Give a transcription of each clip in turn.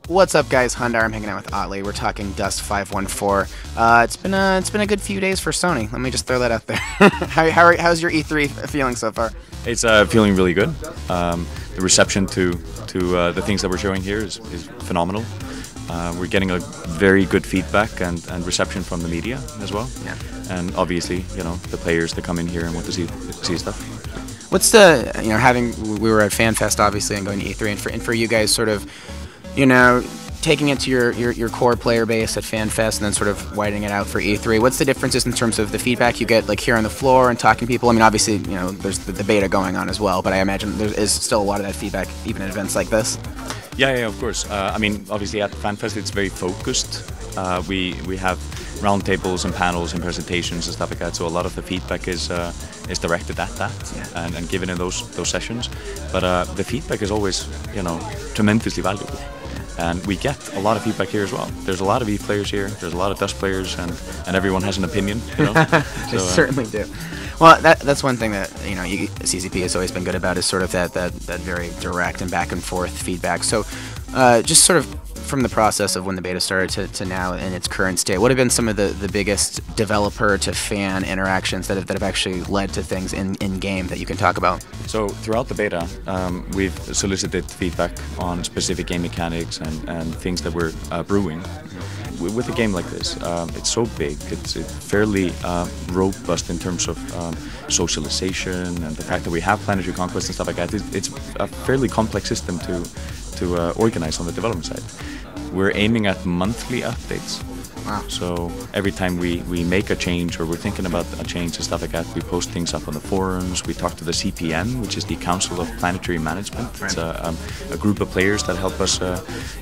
What's up, guys? Hundar. I'm hanging out with Otley. We're talking Dust 514. It's been a good few days for Sony. Let me just throw that out there. How's your E3 feeling so far? It's feeling really good. The reception to the things that we're showing here is phenomenal. We're getting a very good feedback and reception from the media as well. Yeah. And obviously, the players that come in here and want to see stuff. What's the we were at FanFest obviously and going to E3 and for you guys sort of taking it to your core player base at FanFest and then sort of widening it out for E3. What's the differences in terms of the feedback you get like here on the floor and talking to people? I mean, obviously, there's the beta going on as well, but I imagine there is still a lot of that feedback even at events like this. Yeah, of course. I mean, obviously at FanFest it's very focused. We have roundtables and panels and presentations and stuff like that, so a lot of the feedback is directed at that and given in those sessions. But the feedback is always tremendously valuable. And we get a lot of feedback here as well. There's a lot of EVE players here, there's a lot of Dust players, and everyone has an opinion. They certainly do. Well, that's one thing that CCP has always been good about is sort of that very direct and back and forth feedback. So just sort of from the process of when the beta started to now in its current state, what have been some of the biggest developer to fan interactions that have actually led to things in game that you can talk about? So throughout the beta, we've solicited feedback on specific game mechanics and things that we're brewing. With a game like this, it's so big, it's fairly robust in terms of socialization and the fact that we have planetary conquest and stuff like that. It's a fairly complex system to organize on the development side. We're aiming at monthly updates. Wow. So every time we make a change or we're thinking about a change and stuff like that, we post things up on the forums, we talk to the CPM, which is the Council of Planetary Management. It's a group of players that help us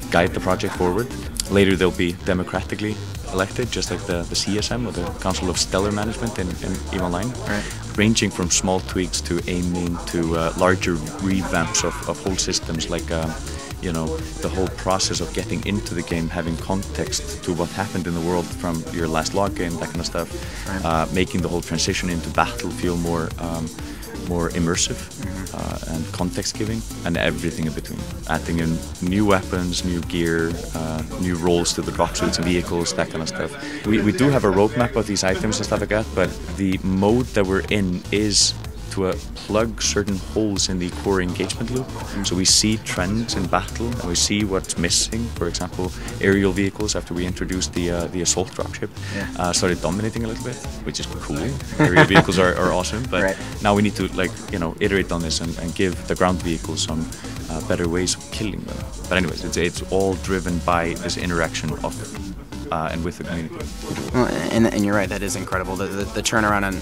guide the project forward. Later they'll be democratically elected, just like the CSM, or the Council of Stellar Management in EVE Online. Ranging from small tweaks to aiming to larger revamps of whole systems, like the whole process of getting into the game, having context to what happened in the world from your last login, that kind of stuff. Making the whole transition into battle feel more immersive and context-giving, and everything in between. Adding in new weapons, new gear, new roles to the drop suits and vehicles, that kind of stuff. We do have a roadmap of these items and stuff like that, but the mode that we're in is to plug certain holes in the core engagement loop. So we see trends in battle and we see what's missing. For example, aerial vehicles, after we introduced the assault dropship, started dominating a little bit, which is cool. Aerial vehicles are awesome, but now we need to iterate on this and give the ground vehicles some better ways of killing them. But anyways, it's all driven by this interaction of and with the community. Well, and you're right, that is incredible. The turnaround on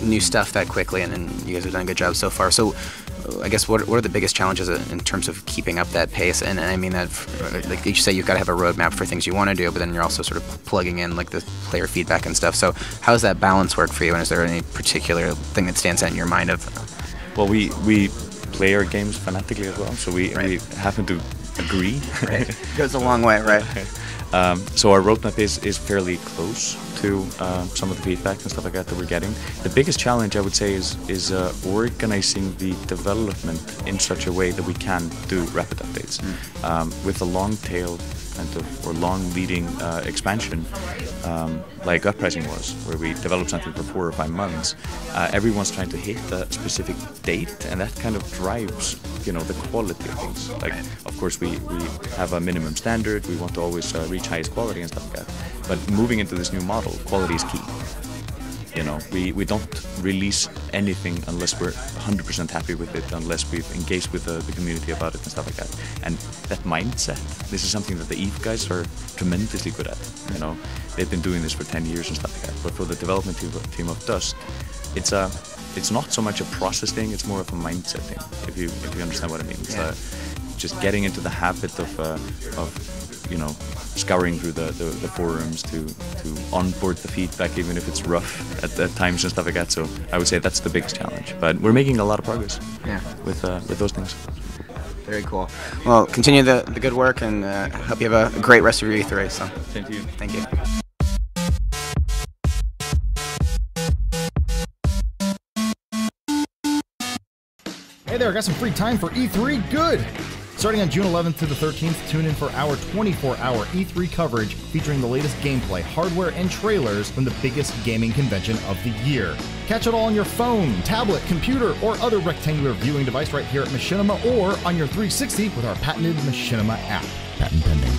new stuff that quickly, and you guys have done a good job so far. So I guess what are the biggest challenges in terms of keeping up that pace? And I mean that, like you say, you've got to have a roadmap for things you want to do, but then you're also sort of plugging in like the player feedback and stuff. So how does that balance work for you? And is there any particular thing that stands out in your mind of? Well, we play our games fanatically as well, so we happen to agree. Goes a long way, right? So our roadmap is fairly close to some of the feedback and stuff like that we're getting. The biggest challenge, I would say, is organizing the development in such a way that we can do rapid updates. With a long tail or long leading expansion, like Uprising was, where we developed something for 4 or 5 months, everyone's trying to hit a specific date, and that kind of drives the quality of things. Like, of course, we have a minimum standard, we want to always reach highest quality and stuff like that, but moving into this new model, quality is key. We don't release anything unless we're 100% happy with it, unless we've engaged with the community about it and stuff like that. And that mindset, this is something that the EVE guys are tremendously good at. They've been doing this for 10 years and stuff like that. But for the development team of Dust, it's not so much a process thing, it's more of a mindset thing, if you understand what I mean. It's just getting into the habit of scouring through the forums to onboard the feedback, even if it's rough at times and stuff like that. So I would say that's the biggest challenge. But we're making a lot of progress with those things. Very cool. Well, continue the good work, and hope you have a great rest of your E3. So. Same to you. Thank you. Hey there, I got some free time for E3. Good. Starting on June 11th to the 13th, tune in for our 24-hour E3 coverage featuring the latest gameplay, hardware, and trailers from the biggest gaming convention of the year. Catch it all on your phone, tablet, computer, or other rectangular viewing device right here at Machinima, or on your 360 with our patented Machinima app. Patent pending.